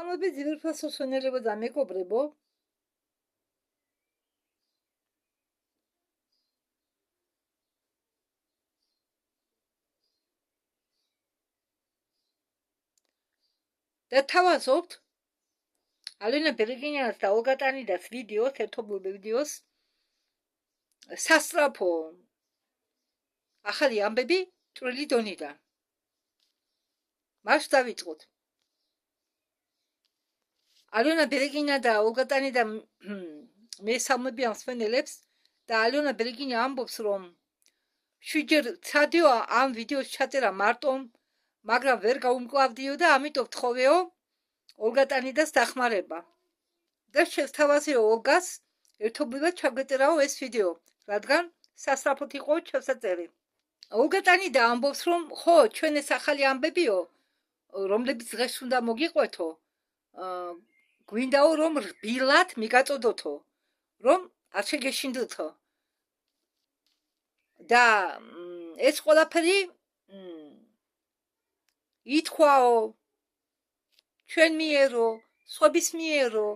სამები ძირფასო სვენელება და მეკობრებო. და თავაზობთ ალენა ბერეგინიანს და ოლგა ტანიდას ვიდეოს, ერთობლივ ვიდეოს სასწრაფო ახალი ამბები წვრილი დონიდან. მას დავიწყოთ. ალენა ბერეგინა და ოლგა ტანიდა მესამებიან მსმენელებს და ალენა ბერეგინა ამბობს, რომ შვიდჯერ ცადიო ამ ვიდეოს ჩაწერა მარტომ, მაგრამ ვერ გაუმკლავდიო და ამიტომ ვთხოვეო ოლგა ტანიდას დახმარება. და შევთავაზეო ოლგას ერთობლივად ჩაგვეწერაო ეს ვიდეო, რადგან სასწრაფოდ იყო ჩასაწერი. ოლგა ტანიდა ამბობს, რომ ხო, ჩვენ ეს ახალი ამბებიო, რომლებიც დღეს უნდა მოგიყვეთო, გვინდაო რომ რბილად მიგაწოდოთო, რომ არ შეგეშინდოთო. და ეს ყველაფერი ითქვაო ჩვენ მიერო, სხვების მიერო,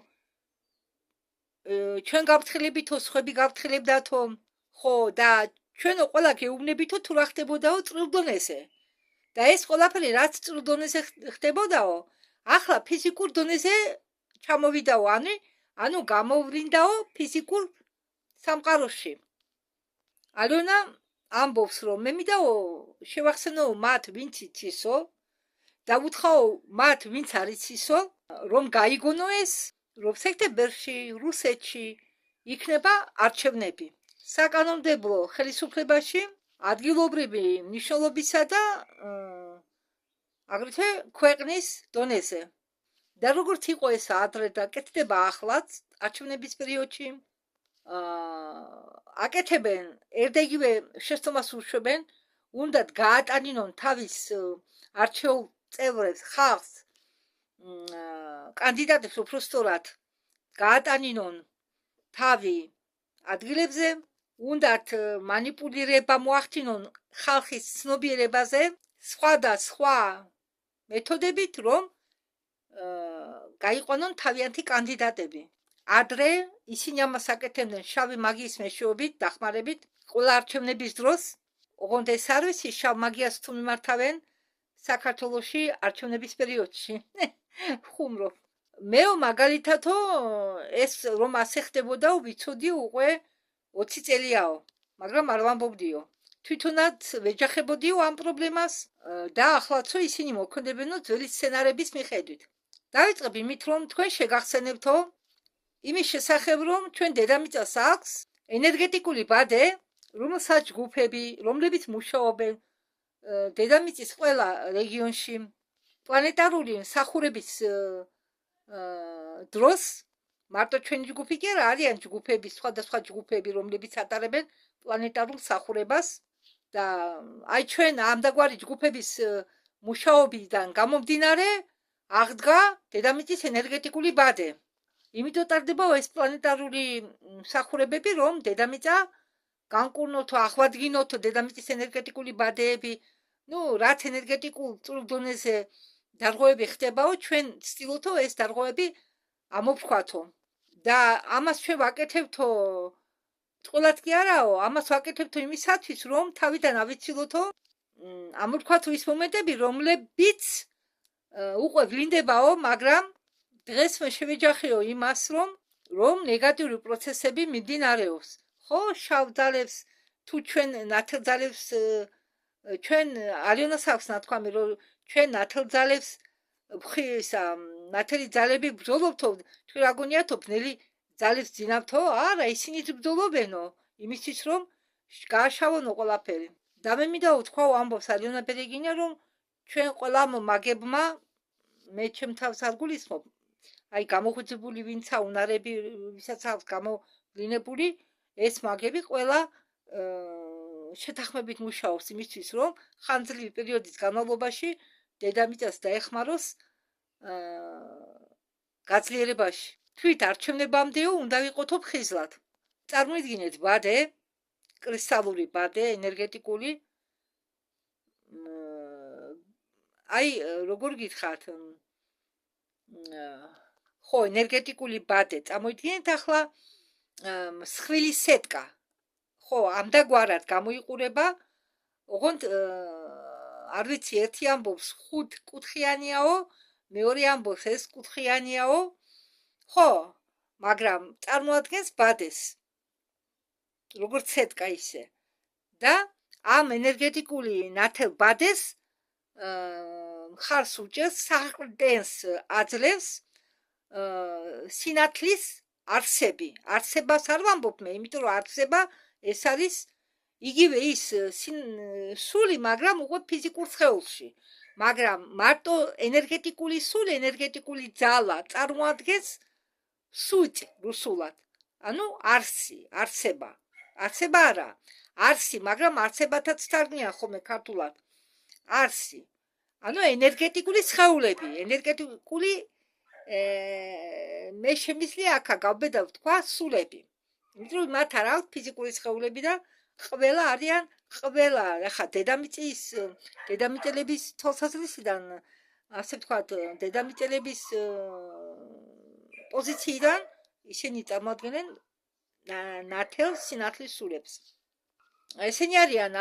ჩვენ გავფრთხილებითო, სხვები გავფრთხილებდათო, ხო, და ჩვენო ყველა გეუბნებითო თუ რა ხდებოდაო წვრილ დონეზე. და ეს ყველაფერი რაც წვრილ დონეზე ხდებოდაო, ახლა ფიზიკურ დონეზე ჩამოვიდაო, ანუ გამოვლინდაო ფიზიკურ სამყაროში. ალენა ამბობს, რომ მე მინდაო შევახსენო მათ, ვინც იცისო, და უთხოვ მათ, ვინც არ იცისო, რომ გაიგონო ეს, რომ სექტემბერში რუსეთში იქნება არჩევნები. საკანონმდებლო ხელისუფლებაში ადგილობრივი მნიშვნელობისა და აგრეთვე ქვეყნის დონეზე. და როგორც იყო ეს ადრე და კეთდება ახლაც არჩევნების პერიოდში, აკეთებენ ერთიგივე შეცდომას უშვებენ, უნდათ გაატანინონ თავის არჩეულ წევრებს, ხალხს, კანდიდატებს უпростоრად გაატანინონ თავი ადგილებზე, უნდათ მანიპულირება მოახდინონ ხალხის ცნობიერებაზე, სხვა და სხვა მეთოდებით, რომ გაიყვანონ თავიანთი კანდიდატები. ადრე ისინი ამას აკეთებდნენ შავი მაგიის მეშვეობით, დახმარებით, ყველა არჩევნების დროს, ოღონდ ეს არ ვიცი, შავ მაგიას თუ მიმართავენ საქართველოში არჩევნების პერიოდში. ხუმრობ. მეო მაგალითათო ეს რომ ასე ხდებოდაო, ვიცოდიო უკვე 20 წელიაო, მაგრამ არ ვამბობდიო. თვითონაც ვეჯახებოდიო ამ პრობლემას და ახლაცო ისინი მოქმედებენო ძველი სცენარების მიხედვით. დავიწყებ იმით, რომ თქვენ შეგახსენებთო იმის შესახებ, რომ ჩვენ დედამიწას აქვს ენერგეტიკული ბადე, რომელსაც ჯგუფები, რომლებიც მუშაობენ დედამიწის ყველა რეგიონში, პლანეტარული მსახურების დროს, მარტო ჩვენი ჯგუფი კი არა, არიან ჯგუფები, სხვადასხვა ჯგუფები, რომლებიც ატარებენ პლანეტარულ მსახურებას და აი ჩვენ ამდაგვარი ჯგუფების მუშაობიდან გამომდინარე აღდგა დედამიწის ენერგეტიკული ბადე. იმიტომ ტარდებაო ეს პლანეტარული მსახურებები, რომ დედამიწა განკურნოთო, აღვადგინოთო დედამიწის ენერგეტიკული ბადეები, რაც ენერგეტიკულ წვრილ დონეზე დარღვევები ხდებაო, ჩვენ ვცდილობთო ეს დარღვევები ამოვხვალთო. და ამას ჩვენ ვაკეთებთო წყვილად კი არაო, ამას ვაკეთებთო იმისათვის, რომ თავიდან ავიცილოთო ამოვხვალთო ის მომენტები, რომლებიც უკვე ვლინდებაო, მაგრამ დღეს მე შევეჯახეო იმას, რომ ნეგატიური პროცესები მიმდინარეობს. ხო, შავ ძალებს თუ ჩვენ ნათელ ძალებს ჩვენ ალიონას აქვს ნათქვამი, რომ ჩვენ ნათელ ძალებს ნათელი ძალები ბრძოლობთო, თქვენ რა გონიათო ბნელი ძალებს ძინავთო? არა, ისინი ბრძოლობენო, იმისთვის რომ გააშავონო ყველაფერი. და მე მინდა ვთქვაო, ამბობს ალენა ბერეგინა, რომ ჩვენ ყველა მაგებმა მე ჩემ თავს არ გულისხმობ, აი გამოხუცებული ვინცა უნარები, ვისაც აქვს გამოვლინებული, ეს მაგები ყველა შეთანხმებით მუშაობს იმისთვის, რომ ხანძლივი პერიოდის განმავლობაში დედამიწას დაეხმაროს გაძლიერებაში. თვით არჩევნებამდეო უნდა ვიყოთო ხიზლად. წარმოიდგინეთ ბადე, კრისტალური ბადე, ენერგეტიკული, აი როგორ გითხართ, ხო, ენერგეტიკული ბადე წამოიდგინეთ ახლა მსხვილი სეტკა. ხო, ამდაგვარად გამოიყურება, ოღონდ არ ვიცი, ერთი ამბობს 5 კუთხიანიაო, მეორე ამბობს ეს კუთხიანიაო. ხო, მაგრამ წარმოადგენს ბადეს. როგორც სეტკა ისე. და ამ ენერგეტიკული ნათელ ბადეს მხარს უჭერს, საყრდენს აძლევს სინათლის არსები. არსებას არ ვამბობ მე, იმიტომ რომ არსება ეს არის იგივე ის სული, მაგრამ უკვე ფიზიკურ სხეულში. მაგრამ მარტო ენერგეტიკული სული, ენერგეტიკული ძალა წარმოადგენს სუჭ რუსულად. ანუ არსი, არსება. არსება არა. არსი, მაგრამ არსებათაც თარგმნიან ხოლმე ქართულად. არსი. ანუ ენერგეტიკული სხეულები, ენერგეტიკული მე შემიძლია აქა გავბედავ თქვა სულები. იმიტომ რომ მათ არ აქვს ფიზიკური სხეულები და ყველა არიან, ყველა, ახლა დედამიწელების თვალსაზრისიდან, ასე ვთქვათ, დედამიწელების პოზიციიდან ისინი წარმოადგენენ ნათელ სინათლის სულებს. ესენი არიან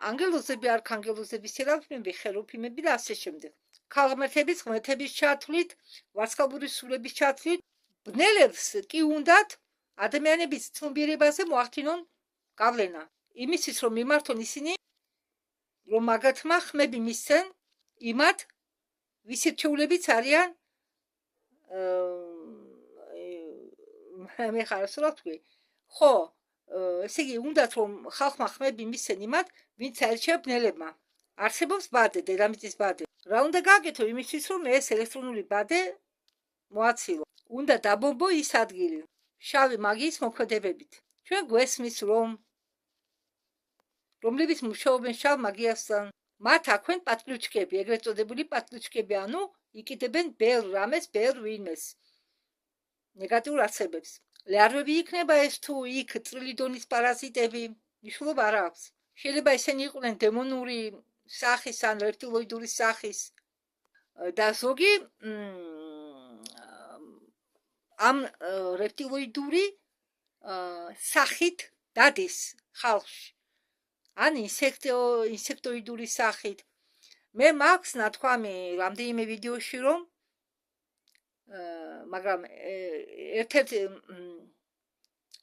ანგელოზები, არქანგელოზები, სერაფიმები, ხერუფიმები და ასე შემდეგ. ქალღმერთების, ღმერთების ჩათვლით, ვარსკვლავური სულების ჩათვლით, ბნელებს კი უნდათ ადამიანების ცნობიერებაზე მოახდინონ გავლენა. იმისთვის რომ მიმართონ ისინი, რომ მაგათმა ხმები მისცენ იმათ, ვისი რჩეულებიც არიან მე ხარ სულ ვთქვი. ხო, ესე იგი უნდათ რომ ხალხმა ხმები მისცენ იმათ, ვინც აირჩია ბნელებმა. არსებობს ბადე, დედამიწის ბადე. რა უნდა გააკეთო იმისთვის რომ ეს ელექტრონული ბადე მოაცილო. უნდა დაბომბო ის ადგილი შავი მაგიის მოქმედებებით. ჩვენ გვესმის რომ რომლებიც მუშაობენ შავ მაგიასთან, მათ აქვენ პატლუჩკები, ეგრეთ წოდებული პატლუჩკები, ანუ იკიდებენ ბევრ რამეს, ბევრ ვინმეს. ნეგატიურ არსებებს. ლარვები იქნება ეს თუ იქ წვრილი დონის პარაზიტები, მნიშვნელობა არ აქვს. შეიძლება ესენი იყვნენ დემონური სახის ან რეპტილოიდური სახის და ზოგი ამ რეპტილოიდური სახით დადის ხალხში. ან ინსექტოიდური სახით. მე მაქვს ნათქვამი რამდენიმე ვიდეოში რომ მაგრამ ერთ-ერთ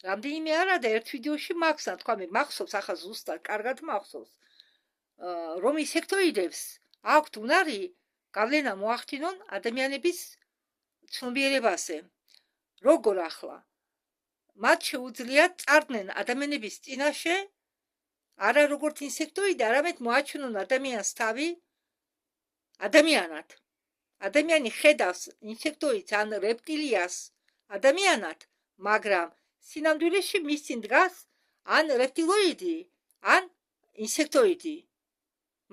რამდენიმე არა და ერთ ვიდეოში მაქვს ნათქვამი, მახსოვს ახლა ზუსტად, კარგად მახსოვს. რომ ინსექტოიდებს აქვთ უნარი გავლენა მოახდინონ ადამიანების ცნობიერებაზე. როგორ ახლა? მათ შეუძლიათ წარდნენ ადამიანების წინაშე არა როგორც ინსექტოიდი, არამედ მოაჩვენონ ადამიანს თავი ადამიანად. ადამიანი ხედავს ინსექტოიდს ან რეპტილიას ადამიანად, მაგრამ სინამდვილეში მის წინ დგას ან რეპტილოიდი, ან ინსექტოიდი.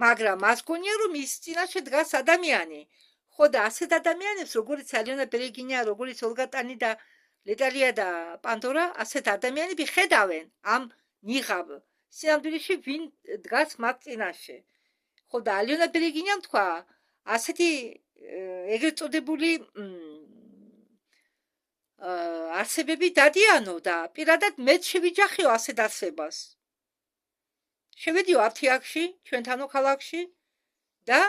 მაგრამ მას გონია რომ მის წინაშე დგას ადამიანი. ხო და ასეთ ადამიანებს, როგორც ალიონა ბერეგინია, როგორც ოლგა ტანი და ლეტალია და პანდორა, ასეთ ადამიანები ხედავენ ამ ნიღაბ სინამდვილეში ვინ დგას მათ წინაშე. ხო და ალიონა ბერეგინიამ თქვა, ასეთი ეგრეთ წოდებული არსებები დადიანო და პირადად მეც შევიჯახიო ასეთ არსებას. შევედიო აფთიაქში, ჩვენთანო ქალაქში და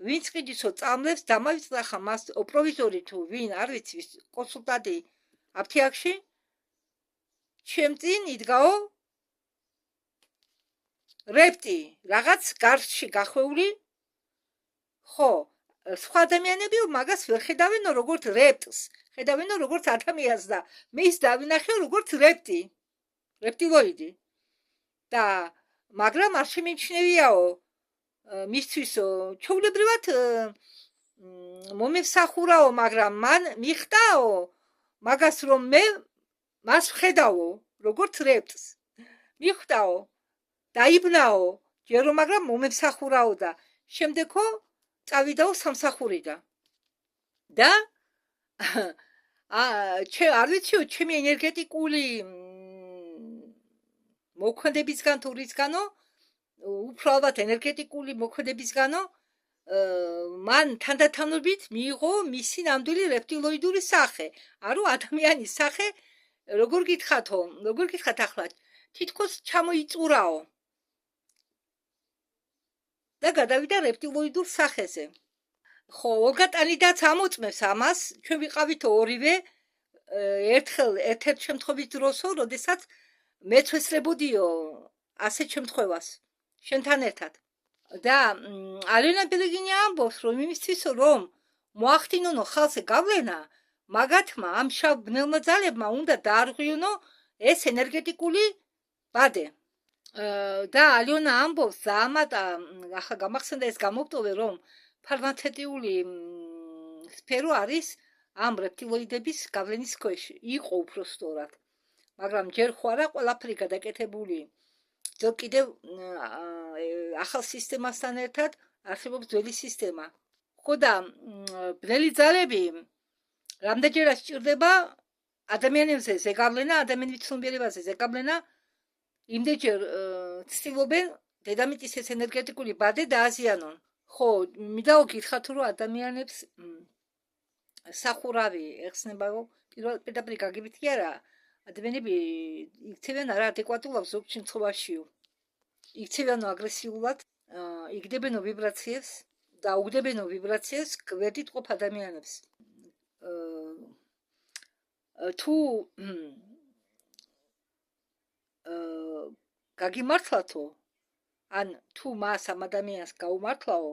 ვინც ყიდისო წამლებს დამავიწყდა მას პროვიზორი თუ ვინ არ ვიცი კონსულტანტი აფთიაქში ჩემ წინ იდგაო რეპტი რაღაც გარსში გახვეული. ხო, სხვა ადამიანები მაგას ვერ ხედავენო როგორც რეპტს, ხედავენო როგორც ადამიანს და მე ის დავინახე როგორც რეპტი, რეპტილოიდი. და მაგრამ არ შემიჩნევიაო მისთვისო ჩვეულებრივად მომევსახურაო, მაგრამ მან მიხდაო მაგას რომ მე მას ვხედავო როგორც რეპტს. მიხდაო დაიბნაო ჯერო, მაგრამ მომევსახურაო და შემდეგო წავიდაო სამსახურიდან. და არ ვიციო ჩემი ენერგეტიკული მოქმედებისგან თუ რისგანო, უფრო ალბათ ენერგეტიკული მოქმედებისგანო მან თანდათანობით მიიღო მისი ნამდვილი რეპტილოიდური სახე. ანუ ადამიანის სახე, როგორ გითხათ ახლა, თითქოს ჩამოიწურაო და გადავიდა რეპტილოიდურ სახეზე. ხო, ოლგა ტალიდაც ამოწმებს ამას, ჩვენ ვიყავითო ორივე ერთ-ერთ შემთხვევის დროსო, როდესაც მეც ვესწრებოდიო ასეთ შემთხვევას შენთან ერთად. და ალენა პელეგინი ამბობს, რომ იმისთვის რომ მოახდინონო ხალხზე გავლენა, მაგათმა ამ შავ ბნელმა ძალებმა უნდა დაარღვიონო ეს ენერგეტიკული ბადე. და ალენა ამბობს, ამატა ახლა გამახსენდა ეს გამოვტოვე, რომ ფარმაცევტიული სფერო არის ამ რეპტილოიდების გავლენის ქვეშ, იყო უпростоრად. მაგრამ ჯერ ხო არა ყველაფერი გადაკეთებული. ძელ კიდევ ახალ სისტემასთან ერთად არსებობს ძველი სისტემა. ხო და ბნელი ძალები რამდენჯერაც სჭირდება ადამიანებზე ზეგავლენა, ადამიანის ცნობიერებაზე ზეგავლენა, იმდენჯერ ცდილობენ დედამიწის ეს ენერგეტიკული ბადე დააზიანონ. ხო, მინდა გითხრათ, რომ ადამიანებს სახურავი ეხსნებაო, პირდაპირ გაგებით კი არა, ადამიანები იქცევიან არაადეკვატულად ზოგ შემთხვევაშიო. იქცევიანო აგრესიულად, იგდებენო ვიბრაციებს და უგდებენო ვიბრაციებს გვერდით ყოფ ადამიანებს. თუ გაგიმართლათო, ან თუ მას ამ ადამიანს გაუმართლაო,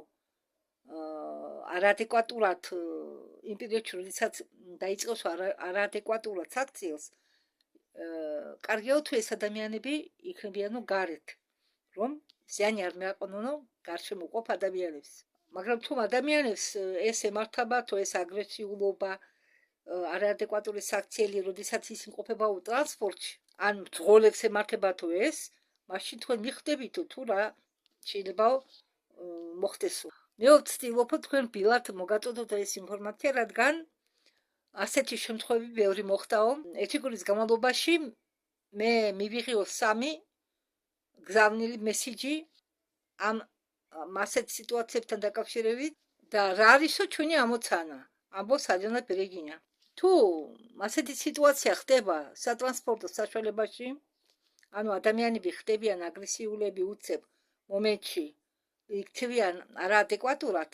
არაადეკვატურად იმ პერიოდში, როდესაც დაიწყოს არაადეკვატურად საქციელს, კარგია თუ ეს ადამიანები იქნებიანო გარეთ, რომ ზიანი არ მეაყენონო გარშემო ყოფ ადამიანებს. მაგრამ თუ ადამიანებს ეს ემართებათო ეს აგრესიულობა, არაადეკვატური საქციელი, როდესაც ის იმყოფებაო ტრანსპორტში, ან მძღოლებს ემართებათო ეს, მაშინ თქვენ მიხდებითო თუ რა შეიძლება მოხდესო. მე ვცდილობ თქვენ ბილად მოგაწოდოთ ეს ინფორმაცია, რადგან ასეთი შემთხვევები ბევრი მოხდაო. ერთი კვირის განმავლობაში მე მივიღიო 3 გზავნილი მესიჯი ამ ასეთ სიტუაციებთან დაკავშირებით და რა არისო ჩვენი ამოცანა, ამბობს ალენა პელეგინა. თუ ასეთი სიტუაცია ხდება სატრანსპორტო საშუალებაში, ანუ ადამიანები ხდებიან აგრესიულები უცებ მომენტში, იქცევიან არაადეკვატურად,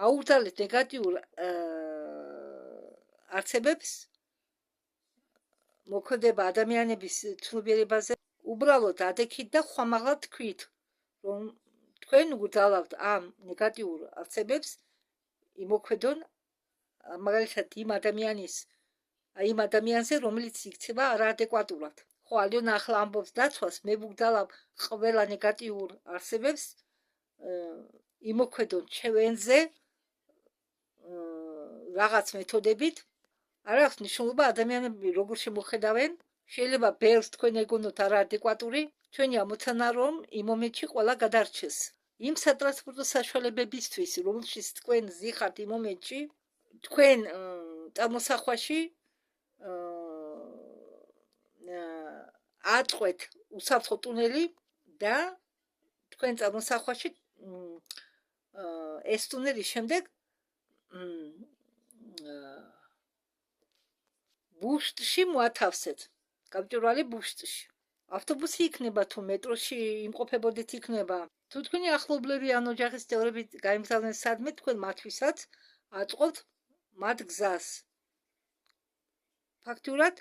აუგზავნეთ ნეგატიურ არცებებს, მოქმედება ადამიანების ცნობიერებაზე, უბრალოდ ადექით და ხმამაღლად თქვით, რომ თქვენ უგრძალებთ ამ ნეგატიურ არცებებს იმოქმედონ მაგალითად იმ ადამიანზე, რომელიც იქცევა არაადეკვატურად. ხო, ალენა ახლა ამბობს დაცვას, მე ვუგრძალავ ყველა ნეგატიურ არსებებს იმოქმედონ ჩვენზე რაღაც მეთოდებით. არ აქვს მნიშვნელობა ადამიანები როგორ შემოხედავენ, შეიძლება ბევრს თქვენ ეგონოთ არაადეკვატური, ჩვენი ამოცანა რომ იმ მომენტში ყველა გადარჩეს. იმ სატრანსპორტო საშუალებებისთვის, რომელშიც თქვენ ზიხართ იმ მომენტში, თქვენ წარმოსახვაში აწყვეთ უსაფრთხო ტუნელი და თქვენ წარმოსახვაში ეს ტუნელის შემდეგ ბუშტში მოათავსეთ, გამჭვირვალე ბუშტში. ავტობუსი იქნება თუ მეტროში იმყოფებოდეთ იქნება. თუ თქვენი ახლობლები ან ოჯახის წევრები გაემგზავრნენ სადმე, თქვენ მათვისაც აწყობთ მათ გზას. ფაქტურად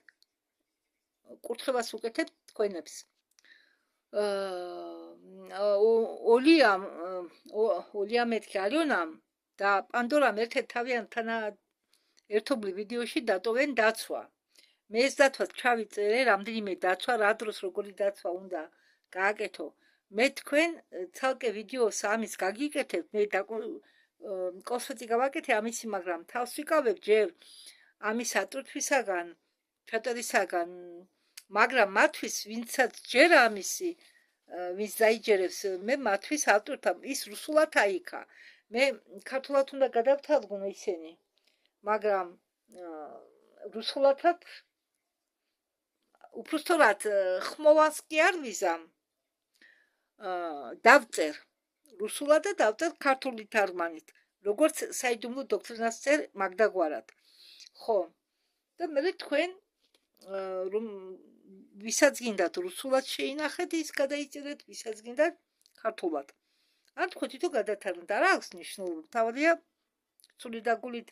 კურთხევას უკეთებთ თქვენებს. ოლია მეთქი ალიონამ და პანდორამ ერთ-ერთ თავიანთან ერთობლივ ვიდეოში დატოვენ დაცვა. მე ეს დაცვას ჩავიწერე, რამდენიმე დაცვა, რა დროს როგორი დაცვა უნდა გააკეთო. მე თქვენ ცალკე ვიდეოს ამის გაგიკეთებთ, მე კონსპექტი გავაკეთე ამისი, მაგრამ თავს ვიკავებ ჯერ ამის ატვირთვისაგან, ჩაწერისაგან, მაგრამ მათთვის, ვინცაც ჯერ ამისი, ვინც დაიჯერებს, მე მათთვის ატვირთავ, ის რუსულად აიქა. მე ქართულად უნდა გადავთარგმნო ისინი, მაგრამ რუსულადაც უпростоრად ხმოვანს კი არ ვიზამ, დავწერ რუსულად და დავწერთ ქართული თარგმანით, როგორც საიდუმლო დოქტრინას წერ მაგდაგვარად. ხო. და მე თქვენ რომ ვისაც გინდათ რუსულად შეინახეთ, ის გადაიწერეთ, ვისაც გინდათ ქართულად. ან თქვენ თვითონ გადათარგმნით, არა აქვს მნიშვნელობა. თავადია სული და გულით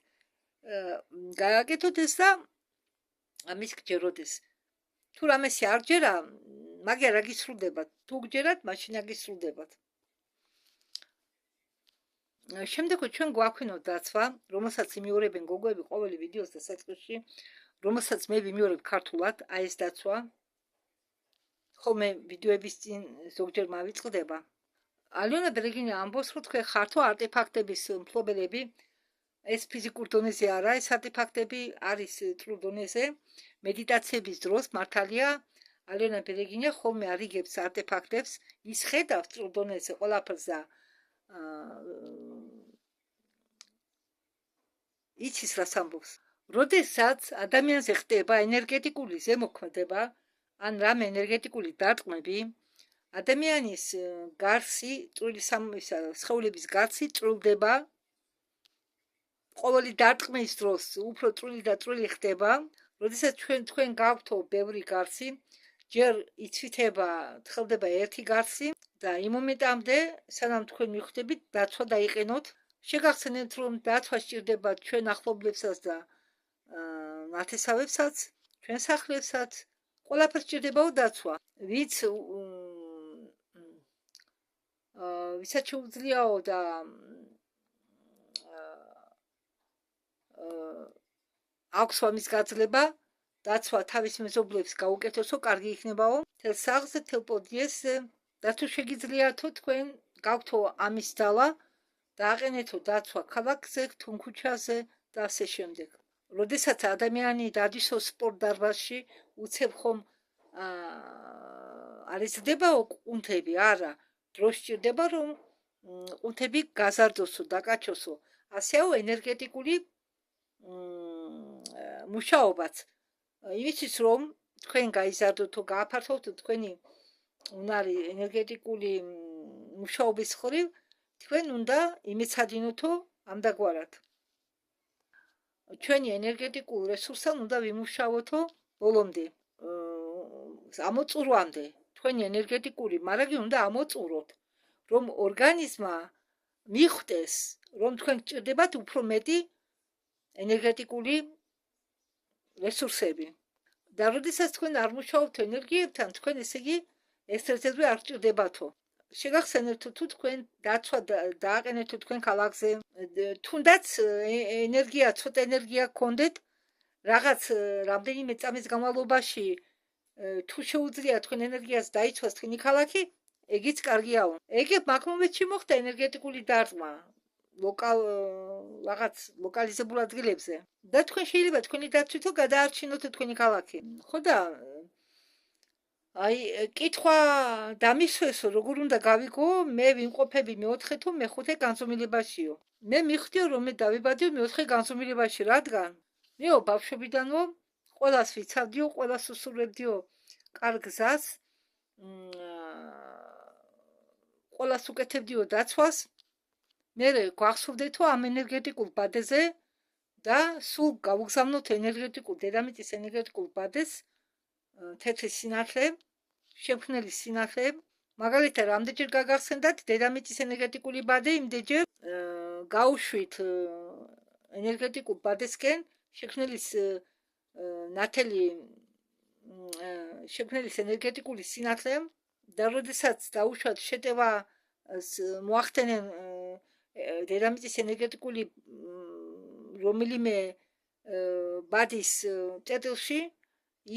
გააკეთოთ ეს და ამის გჯეროდეს. თუ რამესი არ ჯერა, მაგერ რა გისრულდებათ. თუ გჯერათ, მაშინ აგისრულდებათ. შემდეგ ჩვენ გვაქვინოთ დაცვა, რომელსაც იმეორებენ გოგოები ყოველი ვიდეოს და საწყისში, რომელსაც მე ვიმეორებ ქართულად, აი ეს დაცვა. ხოლმე ვიდეოების წინ ზოგჯერ მავიწყდება. ალიონა ბერეგინი ამბობს, რომ თქვენ ხართო არტეფაქტების მფლობელები, ეს ფიზიკურ დონეზე არა, ეს არტეფაქტები არის წრულ დონეზე. მედიტაციების დროს მართალია ალიონა ბერეგინი ხოლმე არიგებს არტეფაქტებს, ის ხედავს წრულ დონეზე ყველაფერს და იცის რას ამბობს. როდესაც ადამიანზე ხდება ენერგეტიკული ზემოქმედება, ან რამ ენერგეტიკული დარტყმები, ადამიანის გარსი, წვრილი სხეულების გარსი წრულდება. ყოველი დარტყმის დროს უფრო წვრილი და წვრილი ხდება. როდესაც თქვენ გაქვთ ბევრი გარსი, ჯერ იცვითება, თხელდება ერთი გარსი და იმ მომენტამდე, სანამ თქვენ მიხვდებით, დაცვა დაიყენოთ. შეგახსენებთ, რომ დაცვა სჭირდება ჩვენ ახლობლებსაც და ნათესავებსაც, ჩვენ სახლებსაც, ყველაფერს სჭირდებაო დაცვა. ვისაც შეუძლიაო და აქვს ამის გაძლება, დაცვა თავის მეზობლებს გაუკეთოსო, კარგი იქნებაო. თელ სახლზე, თელ პოდიესზე და თუ შეგიძლიათო თქვენ გაქვთო ამის ძალა, დააყენეთო დაცვა ქალაქზე, თუ ქუჩაზე და ასე შემდეგ. როდესაც ადამიანი დადისო სპორტ დარბაზში, უცებ ხომ არ იზრდებაო კუნთები, არა. დრო სჭირდება, რომ კუნთები გაზარდოსო, დაკაჩოსო. ასეო ენერგეტიკული მუშაობაც. იმისთვის რომ თქვენ გაიზარდოთო, გააფართოვთო თქვენი უნარი ენერგეტიკული მუშაობის ხრივ, თქვენ უნდა იმეცადინოთო ამდაგვარად. ჩვენი ენერგეტიკულ რესურსთან უნდა ვიმუშაოთო ბოლომდე, ამოწურვამდე. თქვენი ენერგეტიკული მარაგი უნდა ამოწუროთ, რომ ორგანიზმა მიხვდეს, რომ თქვენ გჭირდებათ უფრო მეტი ენერგეტიკული რესურსები. და როდესაც თქვენ არ მუშაობთ ენერგიებთან, თქვენ ესე იგი ესტრესებზე არ გჭირდებათო. შეგახსენებთ, თუ თქვენ დაცვა დააყენეთო თქვენ ქალაქზე, თუნდაც ენერგია, ცოტა ენერგია გქონდეთ, რაღაც რამდენიმე წამის განმავლობაში თუ შეუძლია თქვენ ენერგიას დაიცვას თქვენი ქალაქი, ეგიც კარგიაო. ეგ მაგმომენტში მოხდა ენერგეტიკული დარტყმა. რაღაც ლოკალიზებულ ადგილებზე და თქვენ შეიძლება თქვენი დაცვითო გადაარჩინოთ თქვენი ქალაქი. ხო და აი კითხვა დამისვესო, როგორ უნდა გავიგო, მე ვიმყოფები მე-4 თუ მე-5 განზომილებაშიო. მე მივხვდიო, რომ მე დავიბადეო მე-4 განზომილებაში, რადგან მეო ბავშვობიდანო ყველას ვიცავდიო, ყველას უსურვებდიო კარგ გზას, ყველას უკეთებდიო დაცვას. მე გვახსოვდეთო ამ ენერგეტიკულ ბადეზე და სულ გავუგზავნოთ ენერგეტიკულ დედამიწის ენერგეტიკულ ბადეს, თეთრი სინათლე, შექმნელი სინათლე. მაგალითად, რამდენჯერ გაგახსენდათ დედამიწის ენერგეტიკული ბადე, იმდენჯერ გაუშვით ენერგეტიკულ ბადესკენ შექმნელის ნათელი შექმნელის ენერგეტიკული სინათლე და როდესაც დაუშვათ შეტევა მოახდენენ დედამიწის ენერგეტიკული რომელიმე ბადის წერტილში,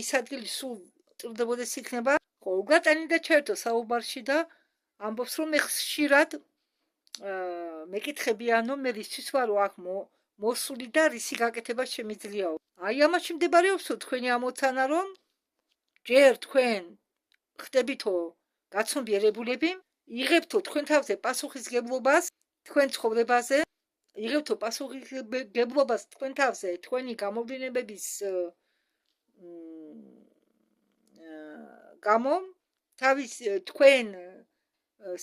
ის ადგილი სულ წვრილდებოდეს იქნება. ხო, უგატანი და ჩაერთო საუბარში და ამბობს, რომ მე ხშირად მეკითხებიანო, მე რისთვის ვარო აქ მოსული და რისი გაკეთება შემიძლიაო. აი ამაში მდებარეობსო თქვენი ამოცანა, რომ ჯერ თქვენ ხდებითო გაცნობიერებულები, იღებთო თქვენ თავზე პასუხისგებლობას თქვენ ცხოვრებაზე, იღებთო პასუხისგებლობას თქვენ თავზე თქვენი გამოვლენებების გამო, თავის თქვენ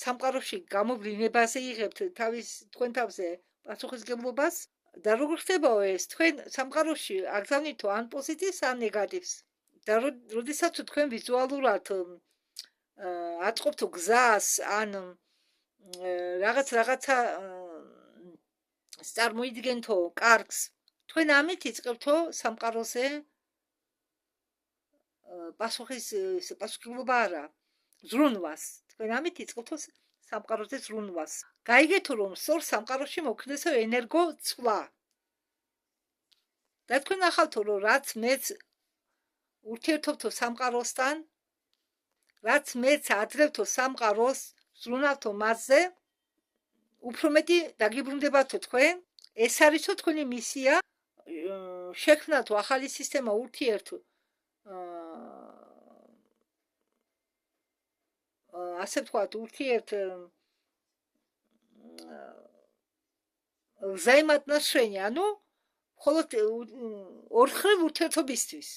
სამყაროში გამოვლინებაზე იღებთ თქვენ თავზე პასუხისმგებლობას და როგორ ხდებაო ეს თქვენ სამყაროში აგზავნითო ან პოზიტივს ან ნეგატივს და როდესაც თქვენ ვიზუალურად აწყობთო გზას ან რაღაცა წარმოიდგენთო კარგს თქვენ ამით იწყებთო სამყაროზე პასუხისმგებლობა არა ზრუნვას თქვენ ამით იწყებთო სამყაროზე ზრუნვას გაიგეთო რომ სწორ სამყაროში მოქმედესო ენერგო ცვლა და თქვენ ახალთო რომ რაც მეც ურთიერთობთო სამყაროსთან რაც მეც აძლევთო სამყაროს ზრუნავთო მასზე უფრო მეტი დაგიბრუნდებათო თქვენ ეს არისო თქვენი მისია შექმნათო ახალი სისტემა ურთიერთ ასე ვთქვათ ურთიერთ взаимоотношения ანუ მხოლოდ ორხრივ ურთიერთობისთვის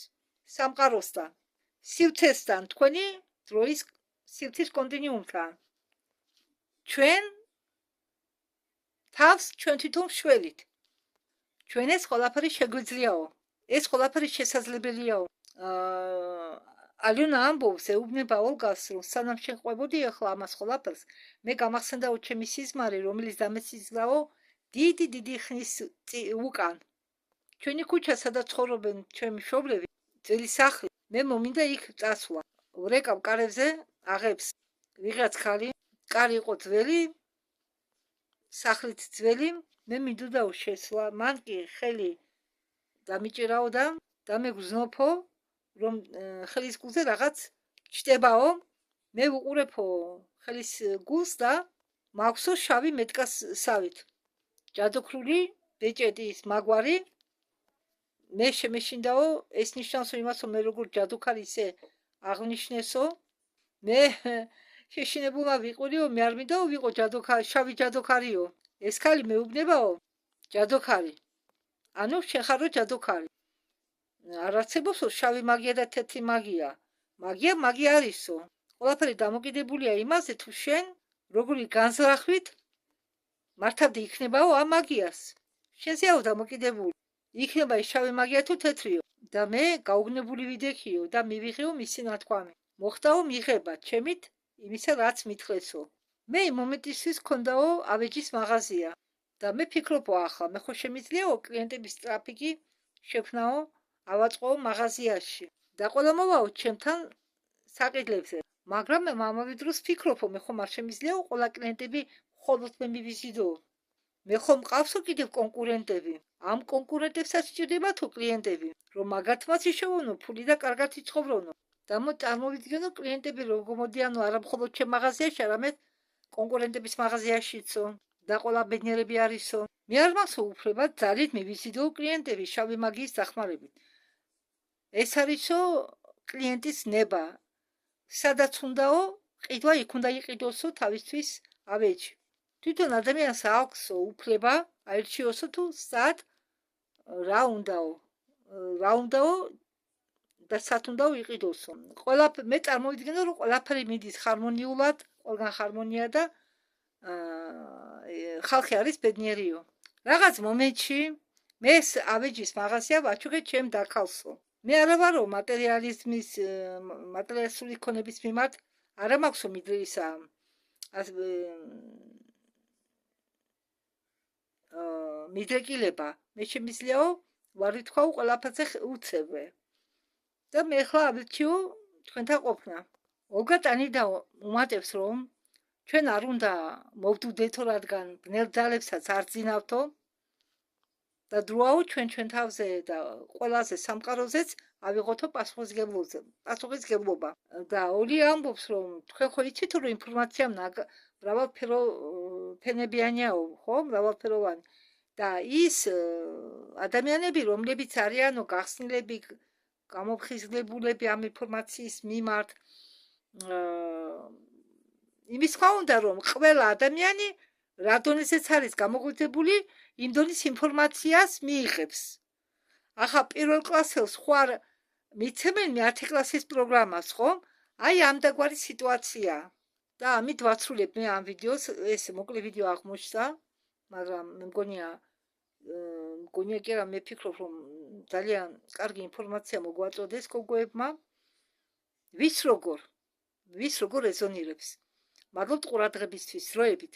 სამყაროსთან სივრცესთან თქვენი დროის სივრცის კონტინუუმთან ჩვენ თავს ჩვენ თვითონ შველით ჩვენ ეს ყველაფერი შეგვიძლიაო ეს ყველაფერი შესაძლებელიაო ალიონა ამბობს ეუბნება ოლგას რომ სანამ შეყვებოდი ახლა ამას ყველაფერს მე გამახსენდაო ჩემი სიზმარი რომელიც დამეცილაო დიდი ხნის უკან ჩვენი ქუჩა სადაც ცხოვრობენ ჩემი მშობლები ძველი სახლი მე მომინდა იქ წასვლა ვრეკავ კარებზე აღებს ვიღაც ხალი კარი იყო ძველი სახლით ძველი მე მინდოდაო შესვლა მან კი ხელი დამიჭირაო და მე გზნობო რომ ხელის გულზე რაღაც ჩდებაო მე ვუყურებო ხელის გულს და მაქვსო შავი მეტკასავით ჯადოქრული ბეჭედის მაგვარი მე შემეშინდაო ეს ნიშნავს იმას რომ მე როგორ ჯადოქარი ისე აღნიშნესო მე შეშინებულა ვიყურიო მე არ მინდაო ვიყო ჯადოქარი შავი ჯადოქარიო ეს ხალი მეუბნებაო ჯადოქარი ანუ შეხარო ჯადოქარი არ არსებობს შავი მაგია და თეთრი მაგია მაგია არისო ყველაფერი დამოკიდებულია იმაზე თუ შენ როგორი განზრახვით მართავდი იქნებაო ამ მაგიას შენზეაო დამოკიდებული იქნება ის შავი მაგია თუ თეთრიო და მე გაუგნებული ვიდექიო და მივიღეო მისი ნათქვამი მოხდაო მიღება ჩემით იმისა რაც მითხრესო მე იმ მომენტისთვის ქონდაო ავეჯის მაღაზია და მე ფიქრობო ახლა მე ხო შემიძლიაო კლიენტების ტრაფიკი შექმნაო ავაწყო მაღაზიაში და ყველა მოვაო ჩემთან საყიდლებზე მაგრამ მე ამავე დროს ფიქრობო მე ხომ არ შემიძლიაო ყველა კლიენტები მხოლოდ მე მივიზიდო მე ხომ მყავსო კიდევ კონკურენტები ამ კონკურენტებსაც სჭირდებათო კლიენტები რომ მაგათ მას იშოვონო ფული და კარგად იცხოვრონო და წარმოვიდგენო კლიენტები როგორ მოდიანო არა მხოლოდ ჩემ მაღაზიაში არამედ კონკურენტების მაღაზიაშიცო და ყველა ბედნიერები არისო მე არ მაქვს უფლება ძალით მივიზიდო კლიენტები შავი მაგიის დახმარებით ეს არისო კლიენტის ნება სადაც უნდაო ყიდვა იქ უნდა იყიდოსო თავისთვის ავეჯი თვითონ ადამიანს აქვს უფლება აირჩიოსო თუ სად რა უნდაო და სად უნდაო იყიდოსო მე წარმოვიდგენო რომ ყველაფერი მიდის ჰარმონიულად ყველგან ჰარმონია და ხალხი არის ბედნიერიო რაღაც მომენტში მე ავეჯის მაღაზია ვაჩუქე ჩემ დაქალსო მე არა ვარო მატერიალიზმის მატერიალისტური ქონების მიმართ არა მაქვსო მიდრისა მიდრეკილება მე შემიძლიაო ვარი თქვაო ყველაფერზე უცებე და მე ხლა ავირჩიო თქვენთან ყოფნა ოლგა ტანიდა უმატებს რომ ჩვენ არ უნდა მოვდუდეთო რადგან ბნელ ძალებსაც არ ძინავთო და დროაო ჩვენ თავზე და ყველაზე სამყაროზეც ავიღოთო პასუხისმგებლობა და ორი ამბობს რომ თქვენ ხო იცით რომ ინფორმაცია მრავალფენებიანიაო ხო მრავალფეროვანი და ის ადამიანები რომლებიც არიანო გახსნილები გამოფხიზლებულები ამ ინფორმაციის მიმართ იმის ხმა უნდა რომ ყველა ადამიანი რა დონეზეც არის გამოგვიდებული იმ დონის ინფორმაციას მიიღებს ახლა პირველ კლასელს ხო არ მიცემენ 10 კლასის პროგრამას ხო აი ამ დაგვარი სიტუაცია და ამით ვაცვლებ მე ამ ვიდეოს, ეს მოკლე ვიდეო აღმოჩნდა, მაგრამ მე მგონია კი არა, მე ფიქრობ, რომ ძალიან კარგი ინფორმაცია მოგვაწოდეს გოგოებმა, ვის როგორ ეზონირებს. მადლობთ ყურადღებისთვის, დროებით.